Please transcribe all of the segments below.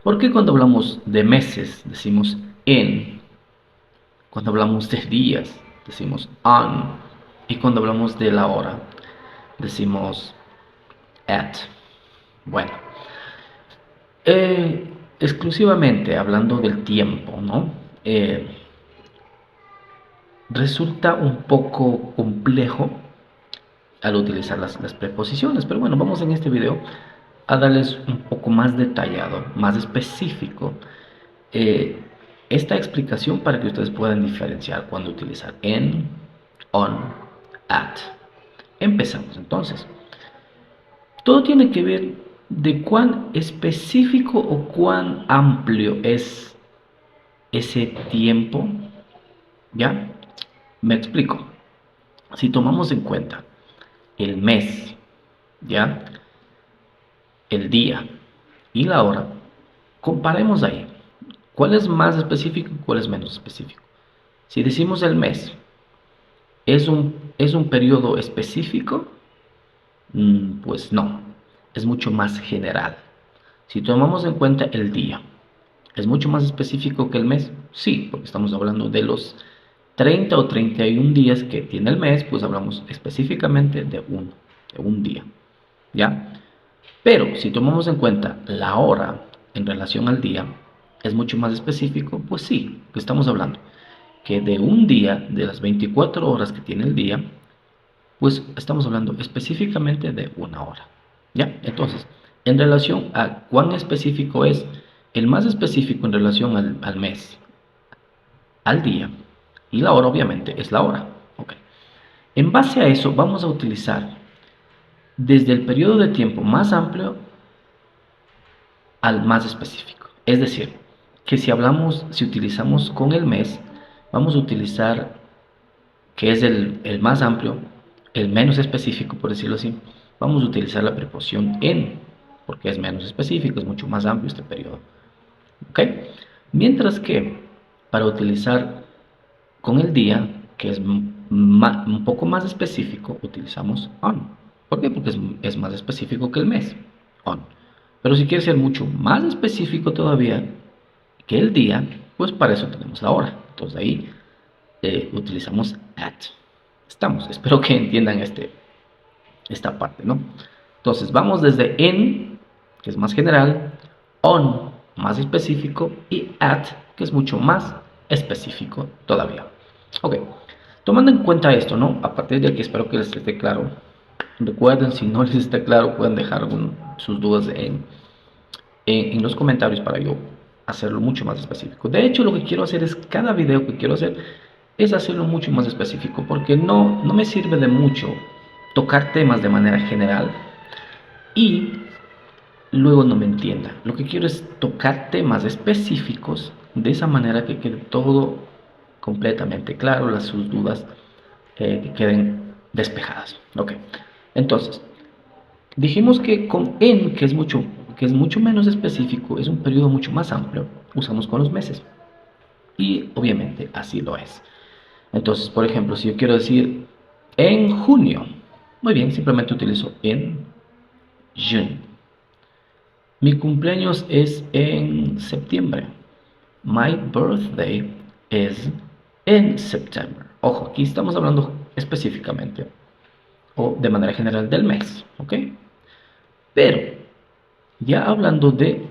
Porque cuando hablamos de meses decimos en, cuando hablamos de días decimos on, y cuando hablamos de la hora decimos at. Bueno, exclusivamente hablando del tiempo, ¿no? Resulta un poco complejo al utilizar las preposiciones, pero bueno, vamos en este video a darles un poco más detallado, más específico, eh, esta explicación para que ustedes puedan diferenciar cuando utilizar en, on, at. Empezamos entonces. Todo tiene que ver de cuán específico o cuán amplio es ese tiempo, ¿ya? Me explico. Si tomamos en cuenta el mes, ¿ya? El día y la hora, comparemos ahí. ¿Cuál es más específico y cuál es menos específico? Si decimos el mes, ¿es un periodo específico? Pues no, es mucho más general. Si tomamos en cuenta el día, ¿es mucho más específico que el mes? Sí, porque estamos hablando de los 30 o 31 días que tiene el mes, pues hablamos específicamente de un día, ¿ya? Pero si tomamos en cuenta la hora en relación al día, ¿es mucho más específico? Pues sí, que estamos hablando que de un día, de las 24 horas que tiene el día, pues estamos hablando específicamente de una hora, ¿ya? Entonces, en relación a cuán específico es, el más específico en relación al mes, al día, y la hora obviamente es la hora, ¿ok? En base a eso vamos a utilizar desde el periodo de tiempo más amplio al más específico. Es decir, que si utilizamos con el mes, vamos a utilizar, que es el más amplio, el menos específico, por decirlo así, vamos a utilizar la preposición en, porque es menos específico, es mucho más amplio este periodo. ¿Ok? Mientras que para utilizar con el día, que es un poco más específico, utilizamos on. ¿Por qué? Porque es más específico que el mes. On. Pero si quieres ser mucho más específico todavía que el día, pues para eso tenemos la hora. Entonces ahí utilizamos at. Estamos. Espero que entiendan esta parte, ¿no? Entonces vamos desde en, que es más general, on, más específico, y at, que es mucho más específico todavía. Ok, tomando en cuenta esto, ¿no? A partir de aquí espero que les esté claro. Recuerden, si no les está claro, pueden dejar sus dudas en los comentarios para yo hacerlo mucho más específico. De hecho, lo que quiero hacer es, cada video que quiero hacer, es hacerlo mucho más específico, porque no me sirve de mucho tocar temas de manera general y luego no me entienda. Lo que quiero es tocar temas específicos de esa manera que quede todo completamente claro, sus dudas que queden despejadas. Ok, entonces, dijimos que con en, que es mucho menos específico, es un periodo mucho más amplio, usamos con los meses. Y obviamente así lo es. Entonces, por ejemplo, si yo quiero decir en junio, muy bien, simplemente utilizo en June. Mi cumpleaños es en septiembre. My birthday is in September. Ojo, aquí estamos hablando específicamente o de manera general del mes, ¿ok? Pero ya hablando de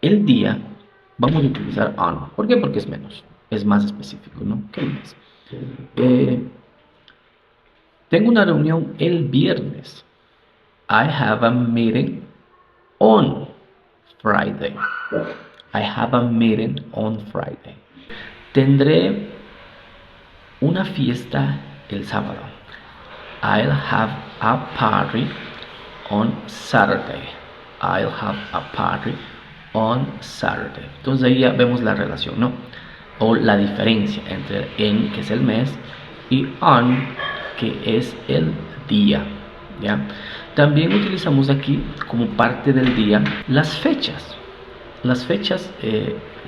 el día, vamos a utilizar on. ¿Por qué? Porque es más específico, ¿no? Que el mes. Eh, Tengo una reunión el viernes. I have a meeting on Friday. I have a meeting on Friday. Tendré una fiesta el sábado. I'll have a party on Saturday. I'll have a party on Saturday. Entonces ahí ya vemos la relación, ¿no? O la diferencia entre en, que es el mes, y on, que es el día, ¿ya? También utilizamos aquí como parte del día las fechas. Las fechas,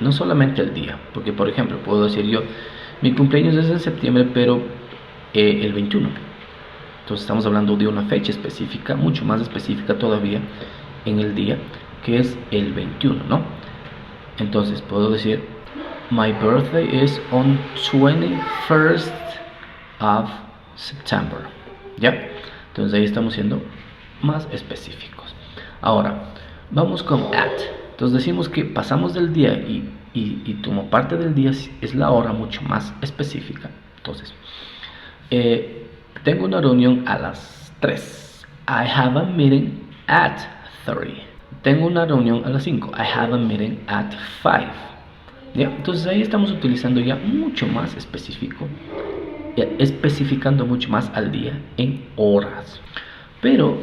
no solamente el día, porque por ejemplo puedo decir yo, mi cumpleaños es en septiembre, pero el 21. Entonces estamos hablando de una fecha específica, mucho más específica todavía en el día. que es el 21, ¿no? Entonces puedo decir, my birthday is on 21st of September, ¿ya? Entonces ahí estamos siendo más específicos. Ahora, vamos con at. Entonces decimos que pasamos del día y como parte del día es la hora mucho más específica. Entonces, tengo una reunión a las 3. I have a meeting at 3. Tengo una reunión a las 5. I have a meeting at 5. ¿Ya? Entonces ahí estamos utilizando ya mucho más específico, especificando mucho más al día en horas. Pero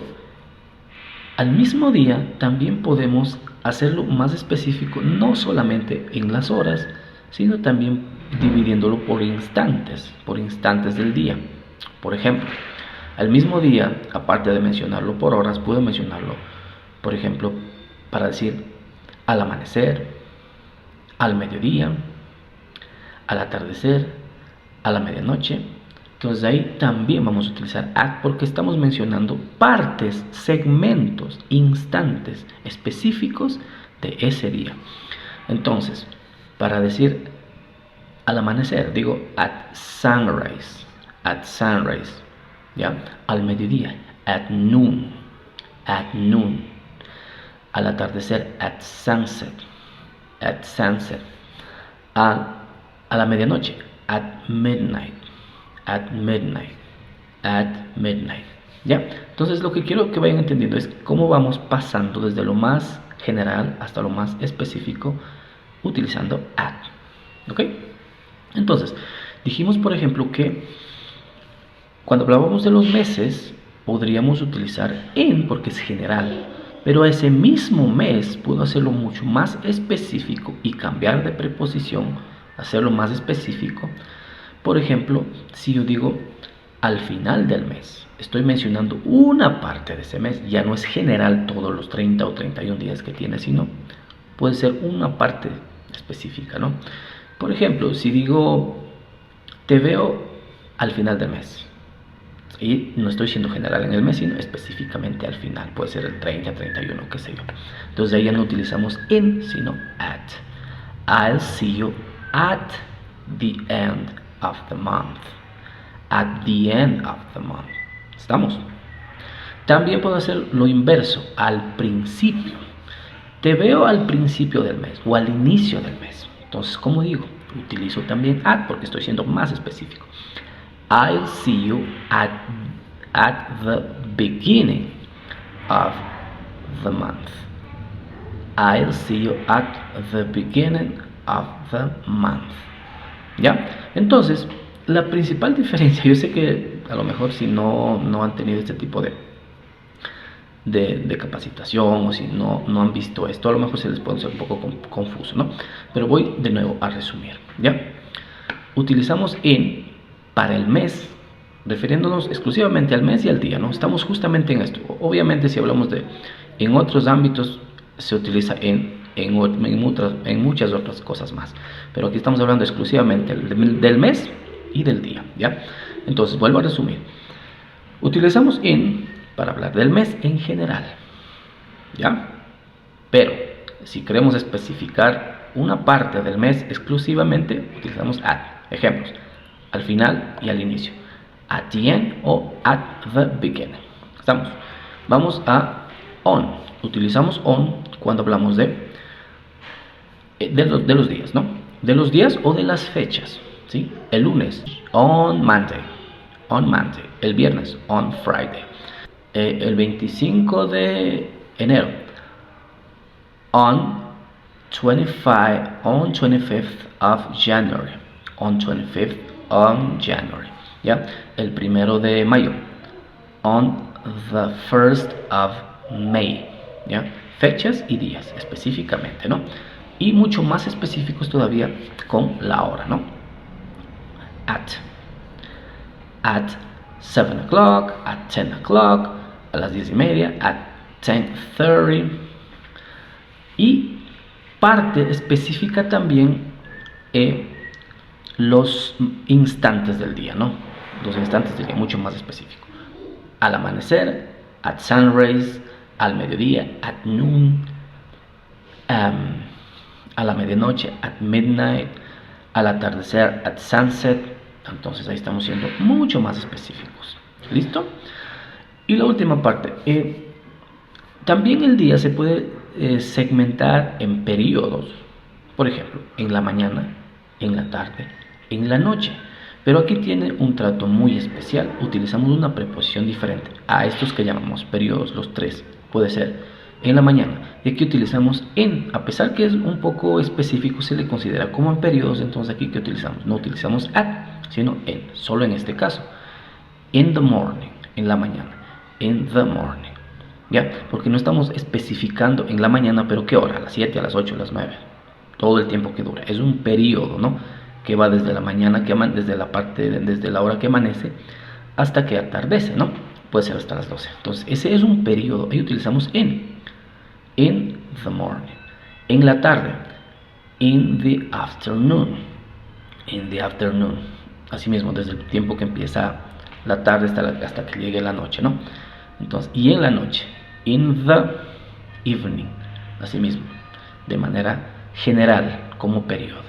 al mismo día también podemos hacerlo más específico, no solamente en las horas, sino también dividiéndolo por instantes del día. Por ejemplo, al mismo día, aparte de mencionarlo por horas, puedo mencionarlo, por ejemplo, para decir al amanecer, al mediodía, al atardecer, a la medianoche. Entonces ahí también vamos a utilizar at porque estamos mencionando partes, segmentos, instantes específicos de ese día. Entonces, para decir al amanecer, digo at sunrise, ¿ya? Al mediodía, at noon, al atardecer, at sunset, a la medianoche, at midnight, ¿ya? Entonces lo que quiero que vayan entendiendo es cómo vamos pasando desde lo más general hasta lo más específico utilizando at, ¿ok? Entonces, dijimos por ejemplo que cuando hablábamos de los meses podríamos utilizar en porque es general, pero ese mismo mes puedo hacerlo mucho más específico y cambiar de preposición, hacerlo más específico. Por ejemplo, si yo digo al final del mes, estoy mencionando una parte de ese mes, ya no es general todos los 30 o 31 días que tiene, sino puede ser una parte específica, ¿no? Por ejemplo, si digo te veo al final del mes, y no estoy siendo general en el mes, sino específicamente al final, puede ser el 30, 31, qué sé yo. Entonces ahí ya no utilizamos in, sino at. I'll see you at the end of the month. At the end of the month. ¿Estamos? También puedo hacer lo inverso, al principio. Te veo al principio del mes o al inicio del mes. Entonces, ¿cómo digo? Utilizo también at porque estoy siendo más específico. I'll see you at the beginning of the month. I'll see you at the beginning of the month. ¿Ya? Entonces, la principal diferencia, yo sé que a lo mejor si no han tenido este tipo de capacitación o si no han visto esto, a lo mejor se les puede ser un poco confuso, ¿no? Pero voy de nuevo a resumir, ¿ya? Utilizamos in para el mes, refiriéndonos exclusivamente al mes y al día, ¿no? Estamos justamente en esto. Obviamente si hablamos en otros ámbitos se utiliza en muchas otras cosas más, pero aquí estamos hablando exclusivamente del mes y del día, ¿ya? Entonces vuelvo a resumir. Utilizamos in para hablar del mes en general, ¿ya? Pero si queremos especificar una parte del mes exclusivamente, utilizamos at. Ejemplos: al final y al inicio, at the end o at the beginning. ¿Estamos? Vamos a on. Utilizamos on cuando hablamos de los días, ¿no? De los días o de las fechas, ¿sí? El lunes, on Monday. El viernes, on Friday. El 25 de enero, on 25th of January. On 25th on January, ¿ya? El 1 de mayo, on the 1st of May, ¿ya? Fechas y días específicamente, ¿no? Y mucho más específicos todavía con la hora, ¿no? At 7 o'clock, at 10 o'clock, a las 10:30, at 10:30. Y parte específica también los instantes del día, ¿no? Los instantes del día, mucho más específico. Al amanecer, at sunrise, al mediodía, at noon, um, a la medianoche, at midnight, al atardecer, at sunset. Entonces ahí estamos siendo mucho más específicos. ¿Listo? Y la última parte, también el día se puede segmentar en periodos. Por ejemplo, en la mañana, en la tarde, en la noche. Pero aquí tiene un trato muy especial. Utilizamos una preposición diferente a estos que llamamos periodos, los tres. Puede ser en la mañana. Y aquí utilizamos en. A pesar que es un poco específico, se le considera como en periodos. Entonces aquí que utilizamos. No utilizamos at, sino en. Solo en este caso. In the morning, en la mañana. In the morning. ¿Ya? Porque no estamos especificando en la mañana, pero ¿qué hora? A las 7, a las 8, a las 9. Todo el tiempo que dura. Es un periodo, ¿no? Que va desde la mañana, desde la hora que amanece hasta que atardece, ¿no? Puede ser hasta las 12. Entonces, ese es un periodo. Ahí utilizamos in the morning. En la tarde, in the afternoon. In the afternoon. Asimismo, desde el tiempo que empieza la tarde hasta que llegue la noche, ¿no? Entonces, y en la noche, in the evening. Asimismo, de manera general, como periodo.